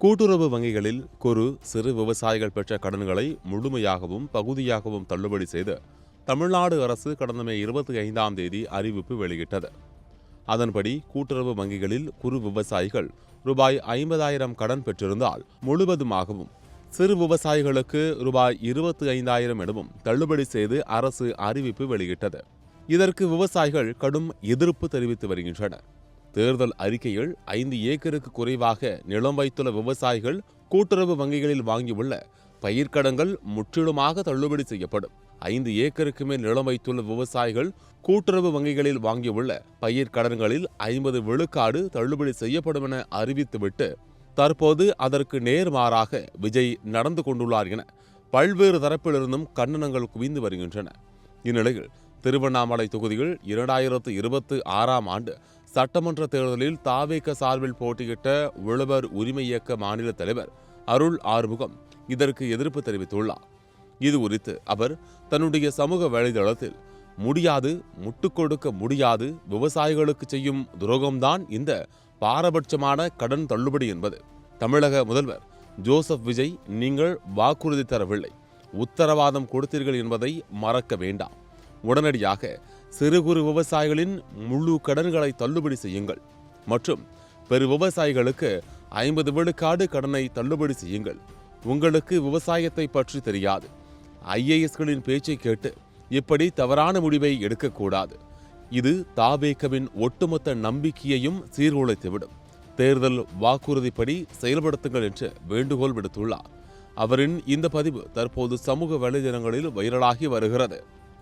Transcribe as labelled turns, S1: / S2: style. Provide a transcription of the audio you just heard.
S1: கூட்டுறவு வங்கிகளில் குறு சிறு விவசாயிகள் பெற்ற கடன்களை முழுமையாகவும் பகுதியாகவும் தள்ளுபடி செய்து தமிழ்நாடு அரசு கடந்த மே 25ஆம் தேதி அறிவிப்பு வெளியிட்டது. அதன்படி கூட்டுறவு வங்கிகளில் குறு விவசாயிகள் ரூபாய் 50,000 கடன் பெற்றிருந்தால் முழுவதுமாகவும், சிறு விவசாயிகளுக்கு ரூபாய் 25,000 எனவும் தள்ளுபடி செய்து அரசு அறிவிப்பு வெளியிட்டது. இதற்கு விவசாயிகள் கடும் எதிர்ப்பு தெரிவித்து வருகின்றனர். தேர்தல் அறிக்கையில் 5 ஏக்கருக்கு குறைவாக நிலம் வைத்துள்ள விவசாயிகள் கூட்டுறவு வங்கிகளில் வாங்கியுள்ள பயிர்க்கடன்கள் முற்றிலுமாக தள்ளுபடி செய்யப்படும். 5 ஏக்கருக்கு மேல் நிலம் வைத்துள்ள விவசாயிகள் கூட்டுறவு வங்கிகளில் வாங்கியுள்ள பயிர்க்கடன்களில் 50 விழுக்காடு தள்ளுபடி செய்யப்படும் என அறிவித்துவிட்டு தற்போது அதற்கு நேர்மாறாக விஜய் நடந்து கொண்டுள்ளார் என பல்வேறு தரப்பிலிருந்தும் கண்டனங்கள் குவிந்து வருகின்றன. இந்நிலையில் திருவண்ணாமலை தொகுதியில் 2026ஆம் ஆண்டு சட்டமன்ற தேர்தலில் தாவேக சார்பில் போட்டியிட்ட உழவர் உரிமை இயக்க மாநில தலைவர் அருள் ஆறுமுகம் இதற்கு எதிர்ப்பு தெரிவித்துள்ளார். இது குறித்து அவர் தன்னுடைய சமூக வலைதளத்தில், முடியாது, முட்டுக் கொடுக்க முடியாது, விவசாயிகளுக்கு செய்யும் துரோகம்தான் இந்த பாரபட்சமான கடன் தள்ளுபடி என்பது. தமிழக முதல்வர் ஜோசப் விஜய், நீங்கள் வாக்குறுதி தரவில்லை, உத்தரவாதம் கொடுத்தீர்கள் என்பதை மறக்க வேண்டாம். உடனடியாக சிறு குறு விவசாயிகளின் முழு கடன்களை தள்ளுபடி செய்யுங்கள் மற்றும் பெரு விவசாயிகளுக்கு 50 விழுக்காடு கடனை தள்ளுபடி செய்யுங்கள். உங்களுக்கு விவசாயத்தை பற்றி தெரியாது. IASகளின் பேச்சை கேட்டு இப்படி தவறான முடிவை எடுக்கக்கூடாது. இது தாவேகவின் ஒட்டுமொத்த நம்பிக்கையையும் சீர்குலைத்துவிடும். தேர்தல் வாக்குறுதிப்படி செயல்படுத்துங்கள் என்று வேண்டுகோள் விடுத்துள்ளார். அவரின் இந்த பதிவு தற்போது சமூக வலைதளங்களில் வைரலாகி வருகிறது.